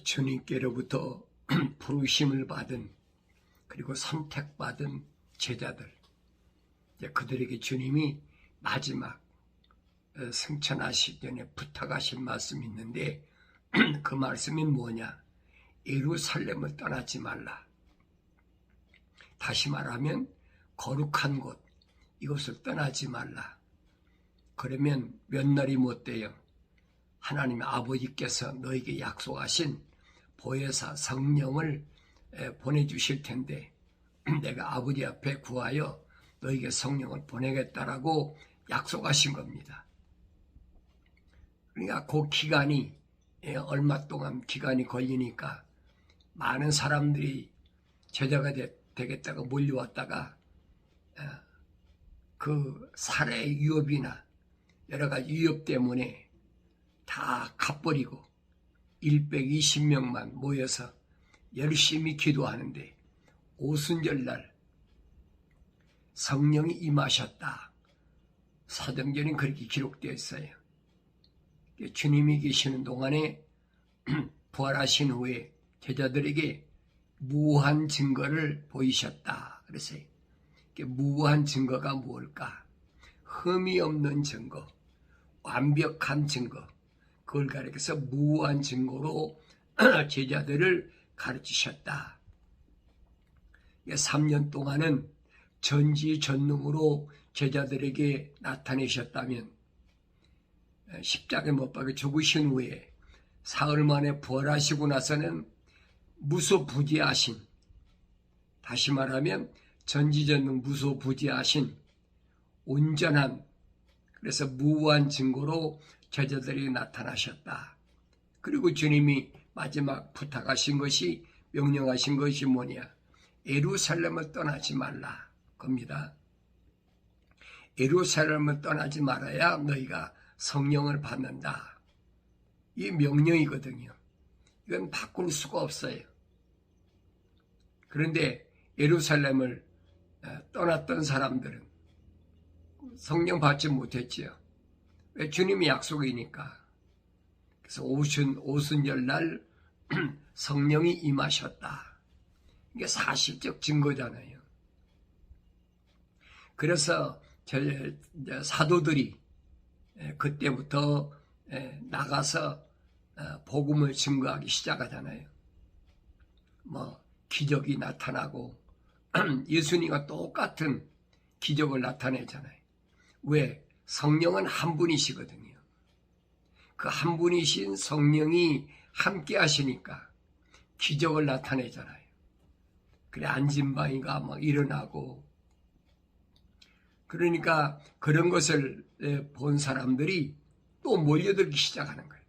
주님께로부터 부르심을 받은 그리고 선택받은 제자들, 그들에게 주님이 마지막 승천하시기 전에 부탁하신 말씀이 있는데 그 말씀이 뭐냐? 예루살렘을 떠나지 말라. 다시 말하면 거룩한 곳, 이것을 떠나지 말라. 그러면 몇 날이 못 돼요. 하나님 아버지께서 너에게 약속하신 보혜사 성령을 보내주실 텐데 내가 아버지 앞에 구하여 너에게 성령을 보내겠다라고 약속하신 겁니다. 그러니까 그 기간이 얼마 동안 기간이 걸리니까 많은 사람들이 제자가 되겠다고 몰려왔다가 그 살해 위협이나 여러 가지 위협 때문에 다 갚버리고 120명만 모여서 열심히 기도하는데 오순절날 성령이 임하셨다. 사도행전에 그렇게 기록되어 있어요. 주님이 계시는 동안에 부활하신 후에 제자들에게 무한 증거를 보이셨다. 그래서 무한 증거가 무엇일까? 흠이 없는 증거, 완벽한 증거, 그걸 가리켜서 무한 증거로 제자들을 가르치셨다. 3년 동안은 전지전능으로 제자들에게 나타내셨다면 십자가에 못 박혀 죽으신 후에 사흘 만에 부활하시고 나서는 무소부지하신, 다시 말하면 전지전능 무소부지하신 온전한, 그래서 무한 증거로 제자들에게 나타나셨다. 그리고 주님이 마지막 부탁하신 것이, 명령하신 것이 뭐냐? 예루살렘을 떠나지 말라 겁니다. 예루살렘을 떠나지 말아야 너희가 성령을 받는다. 이 명령이거든요. 이건 바꿀 수가 없어요. 그런데 예루살렘을 떠났던 사람들은 성령 받지 못했지요. 왜? 주님이 약속이니까. 그래서 오순절날 성령이 임하셨다. 이게 사실적 증거잖아요. 그래서 사도들이 그때부터 나가서 복음을 증거하기 시작하잖아요. 기적이 나타나고 예수님과 똑같은 기적을 나타내잖아요. 왜? 성령은 한 분이시거든요. 그 한 분이신 성령이 함께 하시니까 기적을 나타내잖아요. 그래 안진바위가 막 일어나고, 그러니까 그런 것을 본 사람들이 또 몰려들기 시작하는 거예요.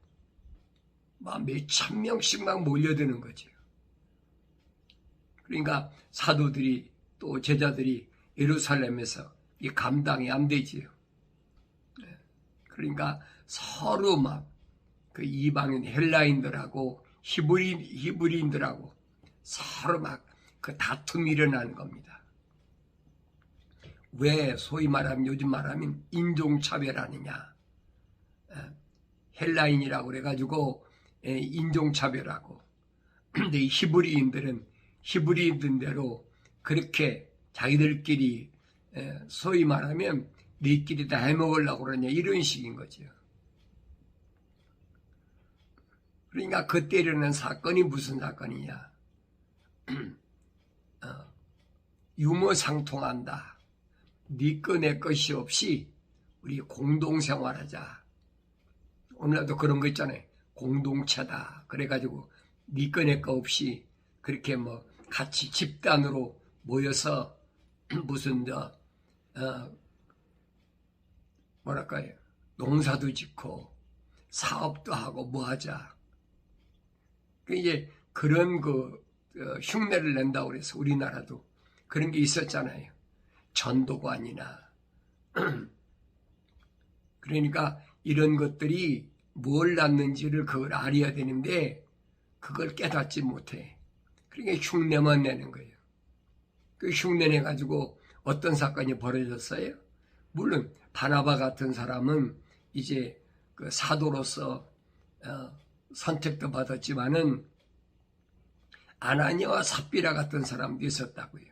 몇천 명씩 막 몰려드는 거죠. 그러니까 사도들이 또 제자들이 예루살렘에서 이 감당이 안 되지요. 그러니까 서로 막 그 이방인 헬라인들하고 히브리인들하고 서로 막 그 다툼이 일어나는 겁니다. 왜? 소위 말하면, 요즘 말하면 인종차별하느냐. 헬라인이라고 그래가지고 인종차별하고, 근데 이 히브리인들은 히브리인들대로 그렇게 자기들끼리 소위 말하면 니끼리 다 해먹으려고 그러냐, 이런 식인 거죠. 그러니까 그때 일어난 사건이 무슨 사건이냐. 유머상통한다. 네 거 내 것이 없이 우리 공동생활하자. 오늘날도 그런 거 있잖아요. 공동체다. 그래가지고 네 거 내 거 없이 그렇게 같이 집단으로 모여서 무슨 뭐랄까요, 농사도 짓고 사업도 하고 뭐 하자. 이제 그런 흉내를 낸다고 그래서 우리나라도 그런 게 있었잖아요. 전도관이나. 그러니까 이런 것들이 뭘 낳는지를 그걸 알아야 되는데 그걸 깨닫지 못해. 그러니까 흉내만 내는 거예요. 그 흉내 내가지고 어떤 사건이 벌어졌어요? 물론 바나바 같은 사람은 이제 그 사도로서 선택도 받았지만은 아나니아와 삽비라 같은 사람도 있었다고요.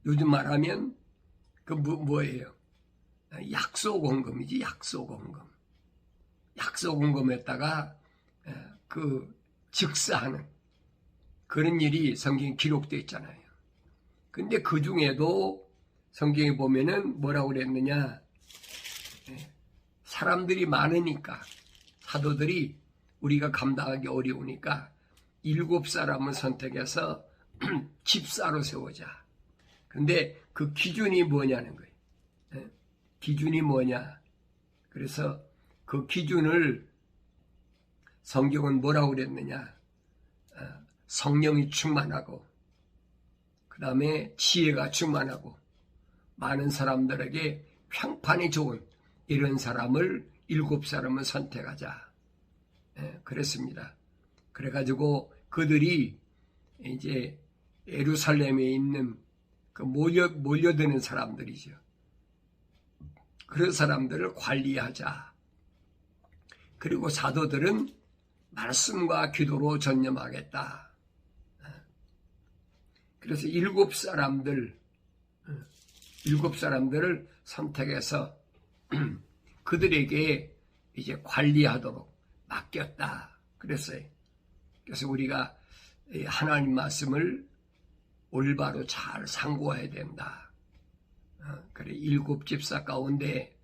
요즘 말하면 그 뭐예요? 약소공금이지, 약소공금. 약소공금에다가 그 즉사하는 그런 일이 성경에 기록되어 있잖아요. 근데 그 중에도 성경에 보면은 뭐라고 그랬느냐? 사람들이 많으니까, 사도들이 우리가 감당하기 어려우니까 7사람을 선택해서 집사로 세우자. 근데 그 기준이 뭐냐는 거예요. 기준이 뭐냐? 그래서 그 기준을 성경은 뭐라고 그랬느냐? 성령이 충만하고, 그 다음에 지혜가 충만하고, 많은 사람들에게 평판이 좋은 이런 사람을 7사람을 선택하자. 그랬습니다. 그래가지고 그들이 이제 예루살렘에 있는 그 몰려드는 사람들이죠. 그런 사람들을 관리하자. 그리고 사도들은 말씀과 기도로 전념하겠다. 그래서 7사람들을 선택해서 그들에게 이제 관리하도록 맡겼다. 그랬어요. 그래서 우리가 하나님 말씀을 올바로 잘 상고해야 된다. 그래, 7집사 가운데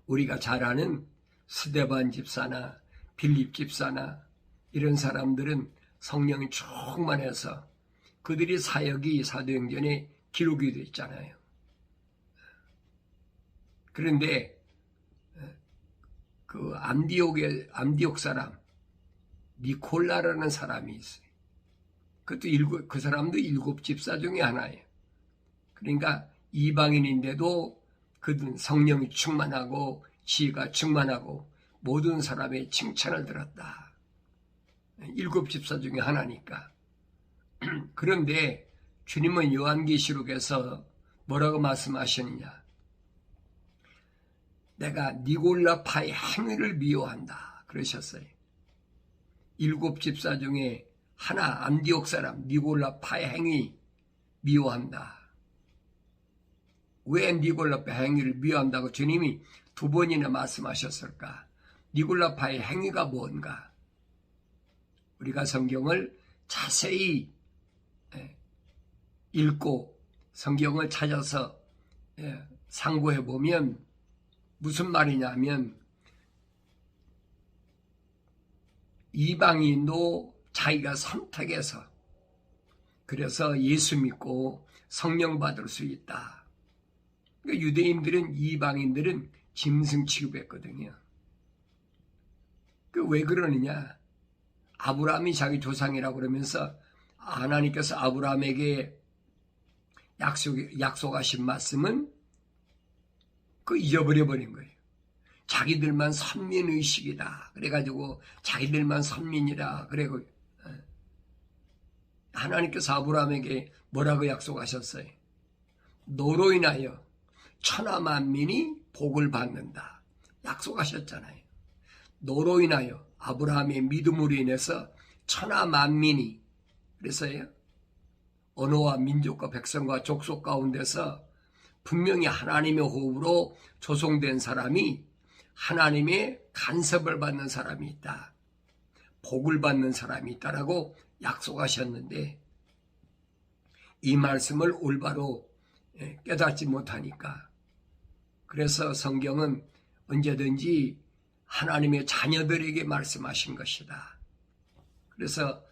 우리가 잘 아는 스데반 집사나 빌립 집사나 이런 사람들은 성령이 충만해서 그들이 사역이 사도행전에 기록이 되어 있잖아요. 그런데 그 안디옥 사람 니콜라라는 사람이 있어요. 그 사람도 7집사 중에 하나예요. 그러니까 이방인인데도 그들은 성령이 충만하고 지혜가 충만하고 모든 사람의 칭찬을 들었다. 7집사 중에 하나니까. 그런데 주님은 요한계시록에서 뭐라고 말씀하셨느냐? 내가 니골라파의 행위를 미워한다. 그러셨어요. 7집사 중에 하나, 안디옥 사람 니골라파의 행위 미워한다. 왜 니골라파의 행위를 미워한다고 주님이 2번이나 말씀하셨을까? 니골라파의 행위가 뭔가? 우리가 성경을 자세히 읽고 성경을 찾아서 상고해 보면 무슨 말이냐면 이방인도 자기가 선택해서 그래서 예수 믿고 성령 받을 수 있다. 그러니까 유대인들은 이방인들은 짐승 취급했거든요. 왜 그러느냐? 아브라함이 자기 조상이라고 그러면서 하나님께서 아브라함에게 약속하신 말씀은 그 잊어버려버린 거예요. 자기들만 선민의식이다. 그래가지고 자기들만 선민이라. 그래고 하나님께서 아브라함에게 뭐라고 약속하셨어요? 너로 인하여 천하 만민이 복을 받는다. 약속하셨잖아요. 너로 인하여 아브라함의 믿음으로 인해서 천하 만민이 그래서요. 언어와 민족과 백성과 족속 가운데서 분명히 하나님의 호흡으로 조성된 사람이 하나님의 간섭을 받는 사람이 있다. 복을 받는 사람이 있다라고 약속하셨는데 이 말씀을 올바로 깨닫지 못하니까 그래서 성경은 언제든지 하나님의 자녀들에게 말씀하신 것이다. 그래서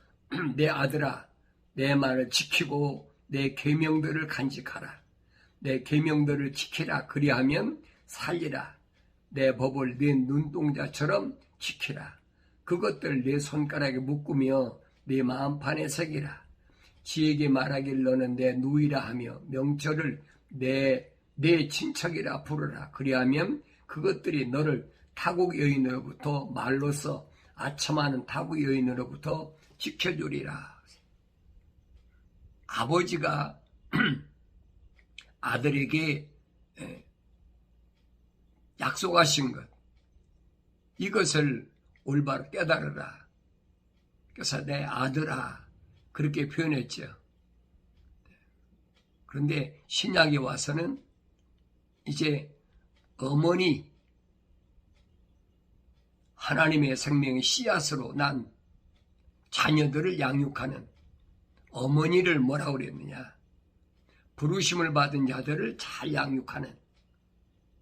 내 아들아 내 말을 지키고 내 계명들을 간직하라. 내 계명들을 지키라. 그리하면 살리라. 내 법을 내 눈동자처럼 지키라. 그것들 내 손가락에 묶으며 내 마음판에 새기라. 지에게 말하길 너는 내 누이라 하며 명철을 내 친척이라 부르라. 그리하면 그것들이 너를 타국 여인으로부터 말로써 아첨하는 타국 여인으로부터 지켜주리라. 아버지가 아들에게 약속하신 것, 이것을 올바로 깨달으라. 그래서 내 아들아, 그렇게 표현했죠. 그런데 신약에 와서는 이제 어머니, 하나님의 생명의 씨앗으로 난 자녀들을 양육하는 어머니를 뭐라고 그랬느냐? 부르심을 받은 자들을 잘 양육하는,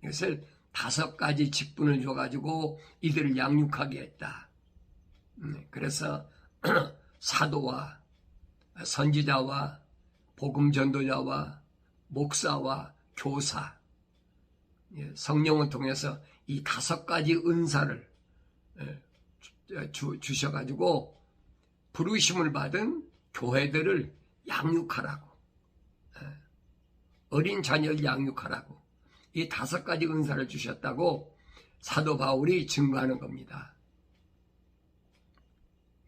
이것을 5가지 직분을 줘가지고 이들을 양육하게 했다. 그래서 사도와 선지자와 복음 전도자와 목사와 교사, 성령을 통해서 이 5가지 은사를 주셔가지고 부르심을 받은 교회들을 양육하라고, 어린 자녀를 양육하라고 이 5가지 은사를 주셨다고 사도 바울이 증거하는 겁니다.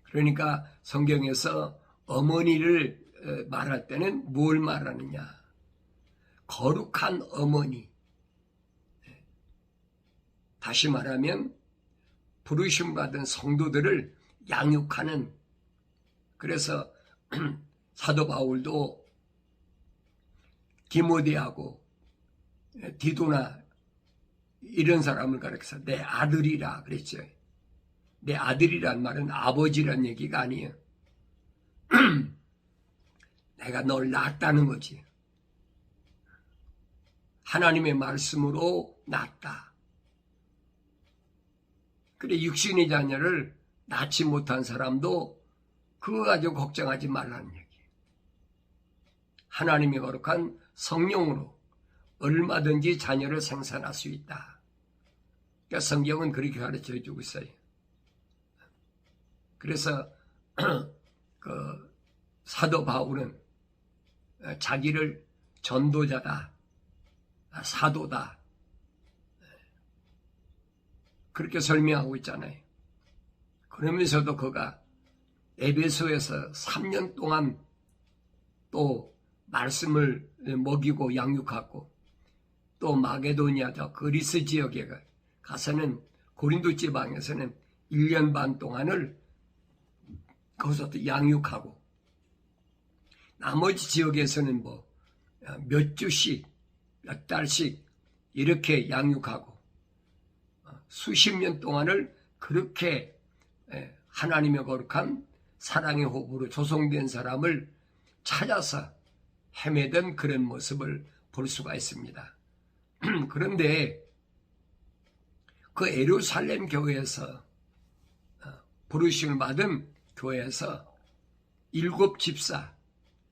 그러니까 성경에서 어머니를 말할 때는 뭘 말하느냐? 거룩한 어머니. 다시 말하면 부르심 받은 성도들을 양육하는, 그래서 사도 바울도 디모데하고 디도나 이런 사람을 가르쳐서 내 아들이라 그랬죠. 내 아들이란 말은 아버지란 얘기가 아니에요. 내가 널 낳았다는 거지. 하나님의 말씀으로 낳았다. 그래, 육신의 자녀를 낳지 못한 사람도 그거 가지고 걱정하지 말라는 얘기. 하나님의 거룩한 성령으로 얼마든지 자녀를 생산할 수 있다. 그러니까 성경은 그렇게 가르쳐주고 있어요. 그래서 그 사도 바울은 자기를 전도자다, 사도다, 그렇게 설명하고 있잖아요. 그러면서도 그가 에베소에서 3년 동안 또 말씀을 먹이고 양육하고, 또 마게도니아저 그리스 지역에 가서는 고린도 지방에서는 1년 반 동안을 거기서 또 양육하고, 나머지 지역에서는 뭐 몇 주씩 몇 달씩 이렇게 양육하고 수십 년 동안을 그렇게 하나님의 거룩한 사랑의 호흡으로 조성된 사람을 찾아서 헤매던 그런 모습을 볼 수가 있습니다. 그런데 그 예루살렘 교회에서 부르심을 받은 교회에서 7 집사,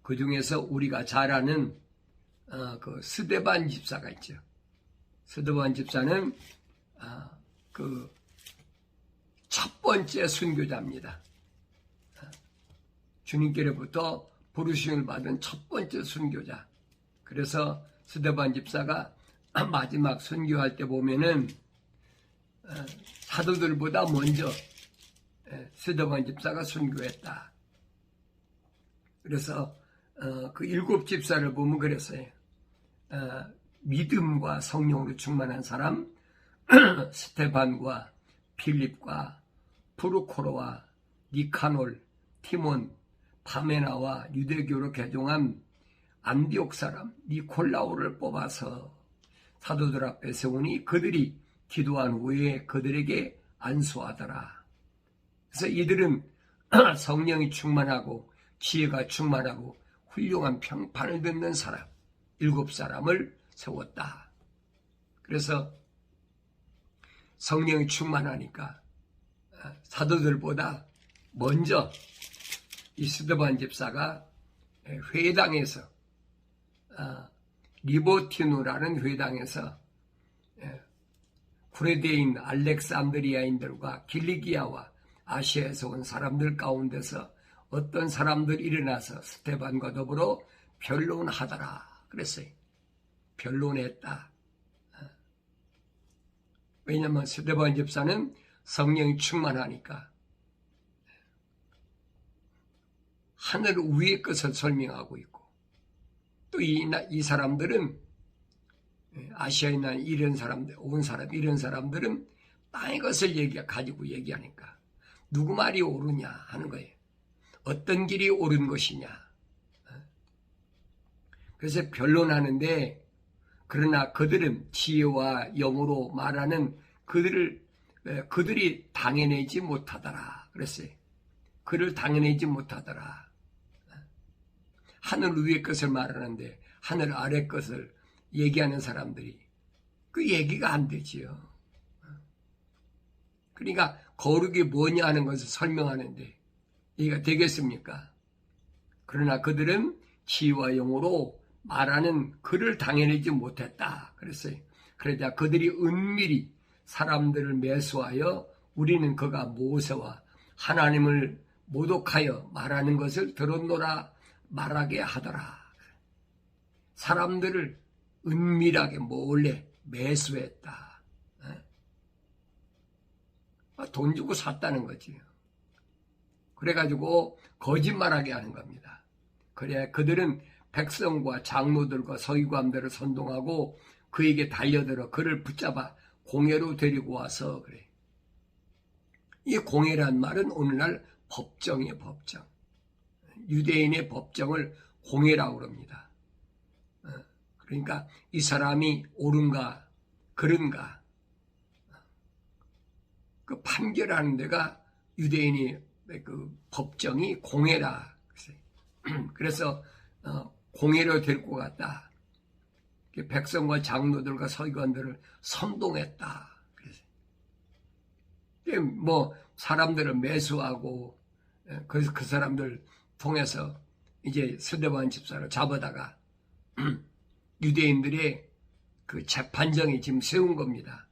그 중에서 우리가 잘 아는 그 스데반 집사가 있죠. 스데반 집사는 그 첫 번째 순교자입니다. 주님께로부터 부르심을 받은 첫 번째 순교자. 그래서 스데반 집사가 마지막 순교할 때 보면은 사도들보다 먼저 스데반 집사가 순교했다. 그래서 그 7 집사를 보면 그랬어요. 믿음과 성령으로 충만한 사람, 스테반과 필립과 프루코로와 니카놀, 티몬, 파메나와 유대교로 개종한 안디옥 사람 니콜라오를 뽑아서 사도들 앞에 세우니 그들이 기도한 후에 그들에게 안수하더라. 그래서 이들은 성령이 충만하고 지혜가 충만하고 훌륭한 평판을 듣는 사람 7사람을 세웠다. 그래서 성령이 충만하니까 사도들보다 먼저 이 스데반 집사가 회당에서 리보티누라는 회당에서 구레데인 알렉산드리아인들과 길리기아와 아시아에서 온 사람들 가운데서 어떤 사람들이 일어나서 스데반과 더불어 변론하더라 그랬어요. 변론했다. 왜냐하면 스데반 집사는 성령이 충만하니까 하늘 위의 것을 설명하고 있고, 또 이 사람들은 아시아에 있는 이런 사람들, 이런 사람들은 땅의 것을 가지고 얘기하니까 누구 말이 옳으냐 하는 거예요. 어떤 길이 옳은 것이냐. 그래서 변론하는데, 그러나 그들은 지혜와 영으로 말하는 그들이 당해내지 못하더라. 그랬어요. 그를 당해내지 못하더라. 하늘 위의 것을 말하는데 하늘 아래 것을 얘기하는 사람들이 그 얘기가 안 되지요. 그러니까 거룩이 뭐냐 하는 것을 설명하는데 이해가 되겠습니까? 그러나 그들은 지혜와 영으로 말하는 그를 당해내지 못했다. 그랬어요. 그러자 그들이 은밀히 사람들을 매수하여 우리는 그가 모세와 하나님을 모독하여 말하는 것을 들었노라 말하게 하더라. 사람들을 은밀하게 몰래 매수했다. 돈 주고 샀다는 거지요. 그래가지고 거짓말하게 하는 겁니다. 그래 그들은 백성과 장로들과 서기관들을 선동하고 그에게 달려들어 그를 붙잡아 공회로 데리고 와서 그래. 이 공회란 말은 오늘날 법정이에요. 법정. 유대인의 법정을 공회라고 그럽니다. 그러니까 이 사람이 옳은가 그른가 그 판결하는 데가 유대인이 그 법정이 공회라. 그래서 공회로 데리고 갔다. 백성과 장로들과 서기관들을 선동했다. 뭐 사람들을 매수하고 그래서 그 사람들 통해서 이제 스데반 집사를 잡아다가 유대인들의 그 재판정에 지금 세운 겁니다.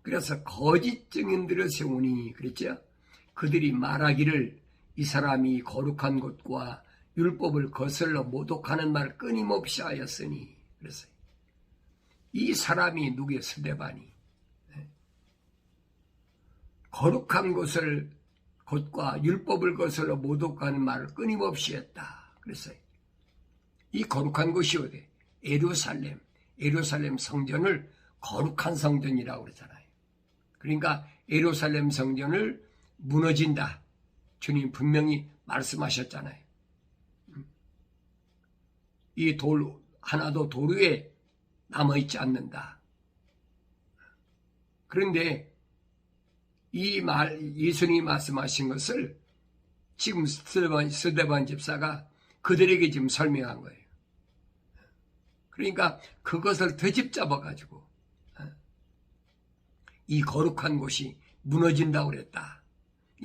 그래서 거짓 증인들을 세우니 그랬죠. 그들이 말하기를 이 사람이 거룩한 것과 율법을 거슬러 모독하는 말을 끊임없이 하였으니 그랬어요. 이 사람이 누구의 스데반이 거룩한 것과 율법을 거슬러 모독하는 말을 끊임없이 했다. 그랬어요. 이 거룩한 곳이 어디? 예루살렘 성전을 거룩한 성전이라고 그러잖아요. 그러니까 예루살렘 성전을 무너진다. 주님 분명히 말씀하셨잖아요. 이 돌 하나도 돌 위에 남아있지 않는다. 그런데 이 예수님이 말씀하신 것을 지금 스데반 집사가 그들에게 지금 설명한 거예요. 그러니까 그것을 되짚잡아가지고 이 거룩한 곳이 무너진다고 그랬다.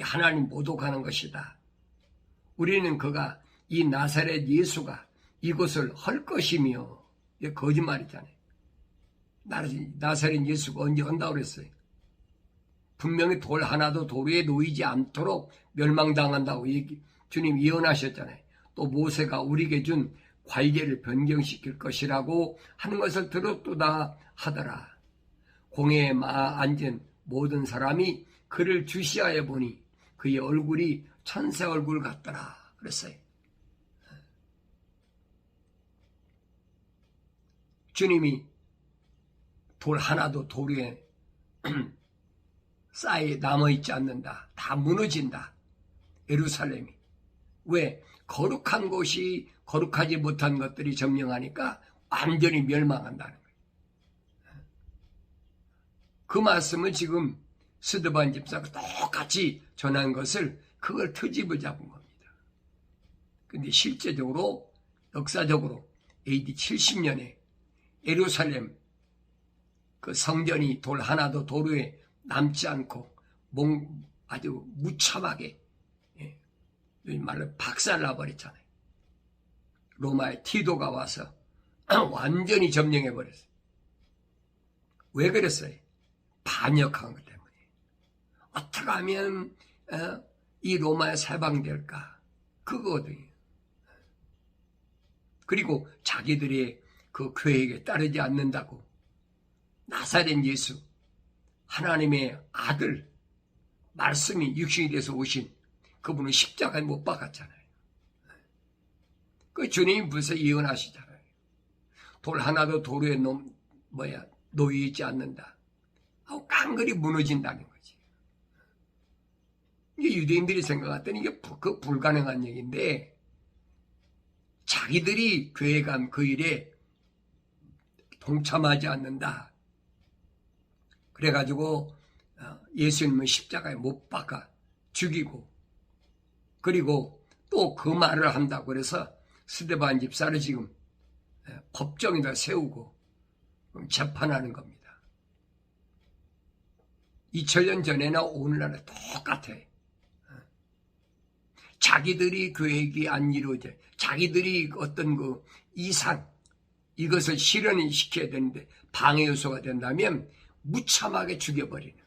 하나님 모독하는 것이다. 우리는 그가 이 나사렛 예수가 이곳을 헐 것이며 거짓말이잖아요. 나사렛 예수가 언제 한다고 그랬어요. 분명히 돌 하나도 돌 위에 놓이지 않도록 멸망당한다고 주님 예언하셨잖아요. 또 모세가 우리에게 준 관례를 변경시킬 것이라고 하는 것을 들었도다 하더라. 공회에 앉은 모든 사람이 그를 주시하여 보니 그의 얼굴이 천사 얼굴 같더라 그랬어요. 주님이 돌 하나도 돌 위에 쌓여 남아있지 않는다. 다 무너진다. 예루살렘이. 왜? 거룩한 곳이 거룩하지 못한 것들이 점령하니까 완전히 멸망한다는 거예요. 그 말씀을 지금 스데반 집사가 똑같이 전한 것을 그걸 트집을 잡은 겁니다. 근데 실제적으로 역사적으로 AD 70년에 예루살렘 그 성전이 돌 하나도 돌 위에 남지 않고 아주 무참하게 말로 박살나 버렸잖아요. 로마의 티도가 와서 완전히 점령해 버렸어요. 왜 그랬어요? 반역한 것 때문에. 어떻게 하면 이 로마에 해방될까? 그거거든요. 그리고 자기들의 그 계획에 따르지 않는다고 나사렛 예수 하나님의 아들 말씀이 육신이 돼서 오신 그분은 십자가에 못 박았잖아요. 그 주님이 벌써 예언하시잖아요. 돌 하나도 도로에 놓여 있지 않는다. 하고 깡그리 무너진다는 거지. 이게 유대인들이 생각했더니 이게 불가능한 얘기인데, 자기들이 교회 간 그 일에 동참하지 않는다. 그래가지고 예수님은 십자가에 못 박아 죽이고, 그리고 또 그 말을 한다고 그래서 스데반 집사를 지금 법정에다 세우고 재판하는 겁니다. 2000년 전에나 오늘날에 똑같아. 자기들이 계획이 안 이루어져, 자기들이 어떤 그 이상, 이것을 실현시켜야 되는데 방해 요소가 된다면 무참하게 죽여버리는 거예요.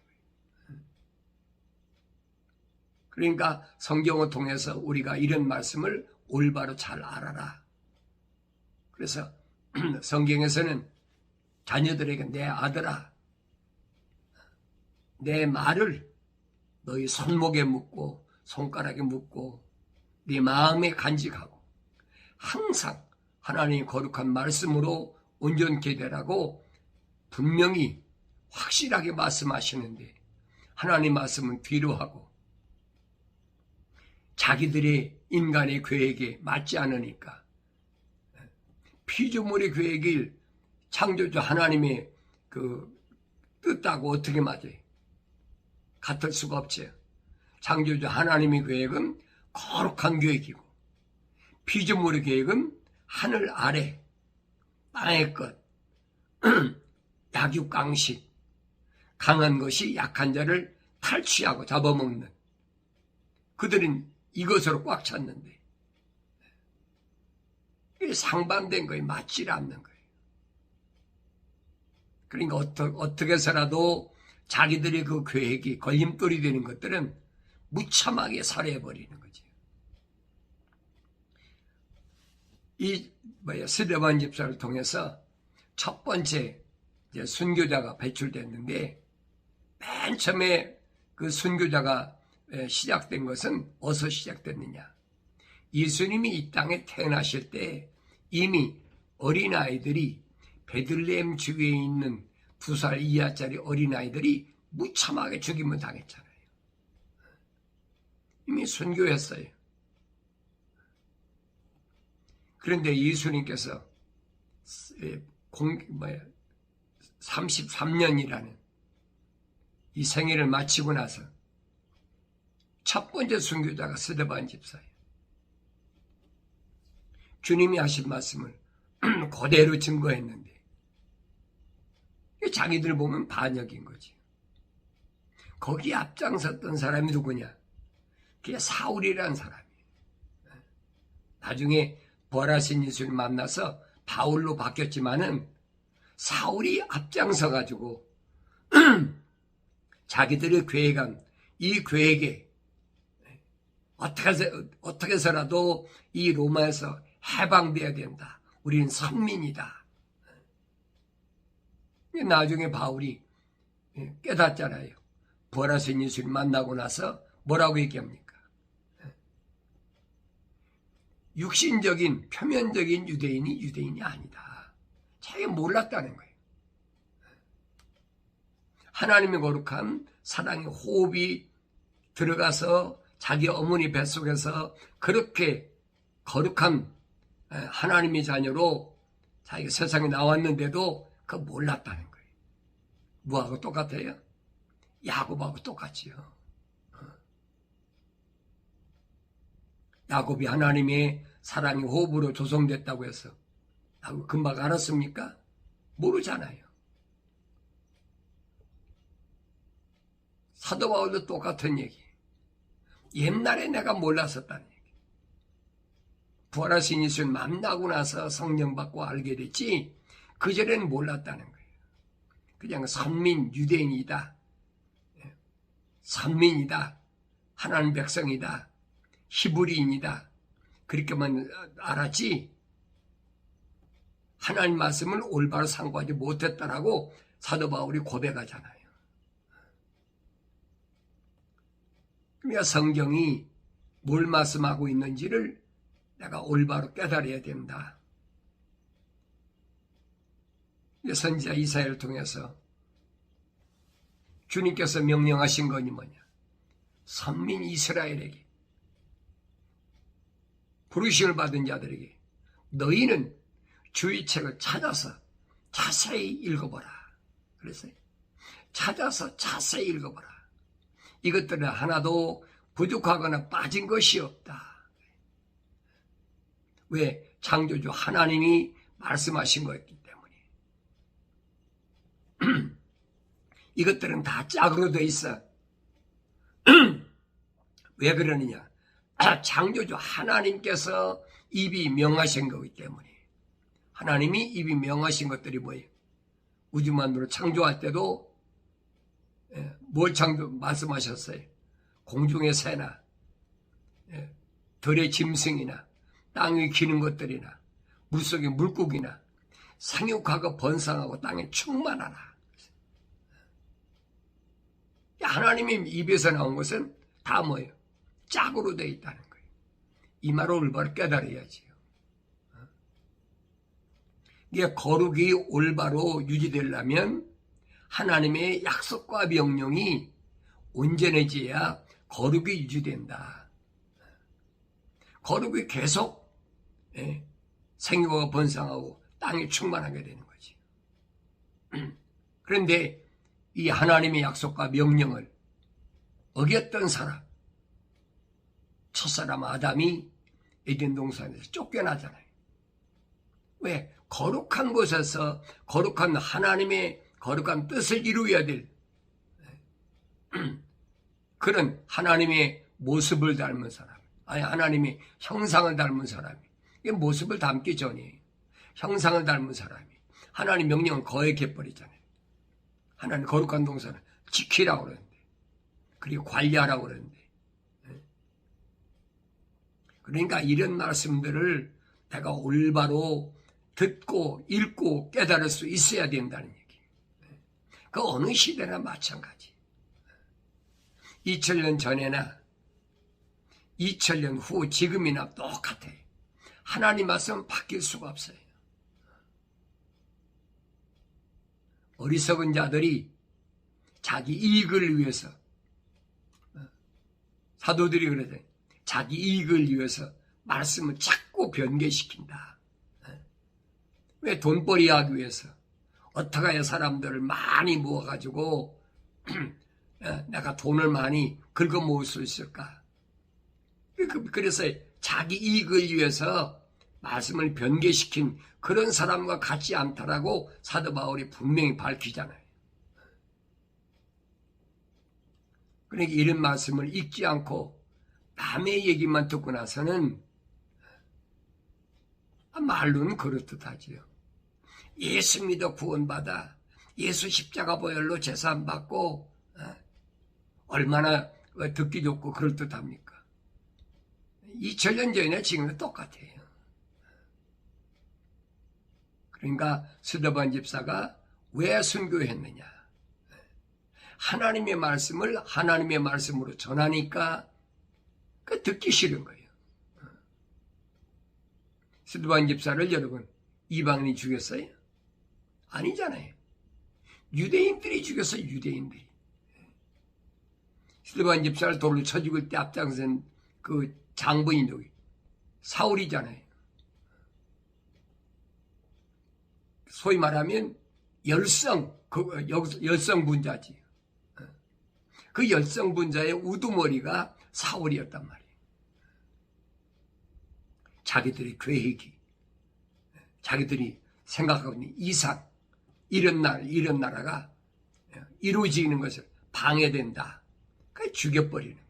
그러니까 성경을 통해서 우리가 이런 말씀을 올바로 잘 알아라. 그래서 성경에서는 자녀들에게 내 아들아, 내 말을 너희 손목에 묻고 손가락에 묻고 네 마음에 간직하고 항상 하나님의 거룩한 말씀으로 온전케 되라고 분명히 확실하게 말씀하시는데, 하나님 말씀은 뒤로 하고 자기들의 인간의 계획에 맞지 않으니까 피조물의 계획을 창조주 하나님의 그 뜻하고 어떻게 맞아요? 같을 수가 없죠. 창조주 하나님의 계획은 거룩한 계획이고, 피조물의 계획은 하늘 아래 땅의 것, 약육강식, 강한 것이 약한 자를 탈취하고 잡아먹는, 그들은 이것으로 꽉 찼는데 이게 상반된 거에 맞지 않는 거예요. 그러니까 어떻게 해서라도 자기들의 그 계획이 걸림돌이 되는 것들은 무참하게 살해해버리는 거죠. 이 스데반 집사를 통해서 첫 번째 순교자가 배출됐는데, 맨 처음에 그 순교자가 시작된 것은 어디서 시작됐느냐? 예수님이 이 땅에 태어나실 때 이미 어린아이들이, 베들레헴 주위에 있는 2살 이하짜리 어린아이들이 무참하게 죽임을 당했잖아요. 이미 순교했어요. 그런데 예수님께서 33년이라는 이 생애를 마치고 나서 첫 번째 순교자가 스데반 집사예요. 주님이 하신 말씀을 그대로 증거했는데 자기들 보면 반역인 거지. 거기 앞장섰던 사람이 누구냐? 그게 사울이라는 사람이에요. 나중에 부활하신 예수를 만나서 바울로 바뀌었지만은 사울이 앞장서 가지고 자기들의 계획한 이 계획에 어떻게 해서라도 이 로마에서 해방돼야 된다. 우리는 선민이다. 나중에 바울이 깨닫잖아요. 부활하신 예수를 만나고 나서 뭐라고 얘기합니까? 육신적인 표면적인 유대인이 아니다. 자기가 몰랐다는 거예요. 하나님의 거룩한 사랑의 호흡이 들어가서 자기 어머니 뱃속에서 그렇게 거룩한 하나님의 자녀로 자기가 세상에 나왔는데도 그거 몰랐다는 거예요. 뭐하고 똑같아요? 야곱하고 똑같지요. 야곱이 하나님의 사랑의 호흡으로 조성됐다고 해서 야곱 금방 알았습니까? 모르잖아요. 사도 바울도 똑같은 얘기. 옛날에 내가 몰랐었다는 얘기. 부활하신 예수를 만나고 나서 성령 받고 알게 됐지 그전에는 몰랐다는 거예요. 그냥 선민 유대인이다. 선민이다. 하나님 백성이다. 히브리인이다. 그렇게만 알았지 하나님 말씀을 올바로 상고하지 못했다라고 사도 바울이 고백하잖아요. 그러니까 성경이 뭘 말씀하고 있는지를 내가 올바로 깨달아야 된다. 선지자 이사야를 통해서 주님께서 명령하신 것이 뭐냐? 선민 이스라엘에게, 부르심을 받은 자들에게 너희는 주의 책을 찾아서 자세히 읽어보라. 그래서 찾아서 자세히 읽어보라. 이것들은 하나도 부족하거나 빠진 것이 없다. 왜? 창조주 하나님이 말씀하신 거였기 때문에. 이것들은 다 짝으로 돼 있어. 왜 그러느냐? 창조주 하나님께서 입이 명하신 거기 때문에. 하나님이 입이 명하신 것들이 뭐예요? 우주만으로 창조할 때도 뭘 말씀하셨어요? 공중의 새나 들의 짐승이나 땅 위에 기는 것들이나 물속의 물고기나 생육하고 번성하고 땅에 충만하라. 하나님의 입에서 나온 것은 다 뭐예요? 짝으로 되어 있다는 거예요. 이 말을 올바로 깨달아야지요. 이게 거룩이 올바로 유지되려면 하나님의 약속과 명령이 온전해져야 거룩이 유지된다. 거룩이 계속 생육하고 번성하고 땅에 충만하게 되는 거지. 그런데 이 하나님의 약속과 명령을 어겼던 사람, 첫사람 아담이 에덴 동산에서 쫓겨나잖아요. 왜? 거룩한 곳에서 거룩한 하나님의 거룩한 뜻을 이루어야 될 그런 하나님의 모습을 닮은 사람, 아니 하나님의 형상을 닮은 사람이, 이게 모습을 닮기 전이에요. 형상을 닮은 사람이 하나님 명령을 거역해버리잖아요. 하나님 거룩한 동산을 지키라고 그러는데, 그리고 관리하라고 그러는데, 그러니까 이런 말씀들을 내가 올바로 듣고 읽고 깨달을 수 있어야 된다는 얘기. 그 어느 시대나 마찬가지. 2000년 전에나 2000년 후 지금이나 똑같아요. 하나님 말씀은 바뀔 수가 없어요. 어리석은 자들이 자기 이익을 위해서, 사도들이 그러잖아요. 자기 이익을 위해서 말씀을 자꾸 변개시킨다. 왜? 돈벌이 하기 위해서. 어떻게 해야 사람들을 많이 모아가지고 내가 돈을 많이 긁어 모을 수 있을까? 그래서 자기 이익을 위해서 말씀을 변개시킨 그런 사람과 같지 않다라고 사도 바울이 분명히 밝히잖아요. 그러니까 이런 말씀을 읽지 않고 남의 얘기만 듣고 나서는 말로는 그렇듯하지요. 예수 믿어 구원받아 예수 십자가 보혈로 제사함 받고 얼마나 듣기 좋고 그럴듯합니까? 2000년 전이나 지금은 똑같아요. 그러니까 스데반 집사가 왜 순교했느냐? 하나님의 말씀을 하나님의 말씀으로 전하니까 그 듣기 싫은 거예요. 스데반 집사를 여러분 이방인이 죽였어요? 아니잖아요. 유대인들이 죽였어요. 유대인들이. 스데반 집사를 돌로 쳐 죽을 때 앞장선 그 장본이 누구예요? 사울이잖아요. 소위 말하면 열성분자지. 그 열성분자의 우두머리가 사울이었단 말이에요. 자기들의 계획이, 자기들이 생각하고 있는 이상, 이런 나라가 이루어지는 것을 방해된다. 그래서 죽여버리는 거예요.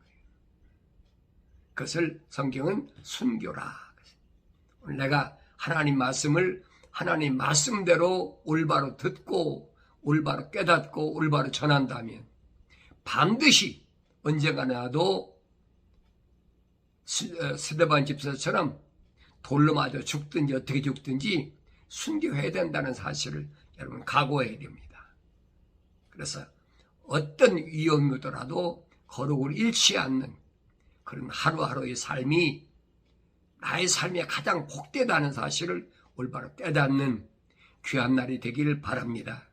그것을 성경은 순교라. 오늘 내가 하나님 말씀을 하나님 말씀대로 올바로 듣고 올바로 깨닫고 올바로 전한다면 반드시 언젠가라도 스데반 집사처럼 돌로 맞아 죽든지 어떻게 죽든지 순교해야 된다는 사실을 여러분 각오해야 됩니다. 그래서 어떤 위험이더라도 거룩을 잃지 않는 그런 하루하루의 삶이 나의 삶에 가장 복되다는 사실을 올바로 깨닫는 귀한 날이 되길 바랍니다.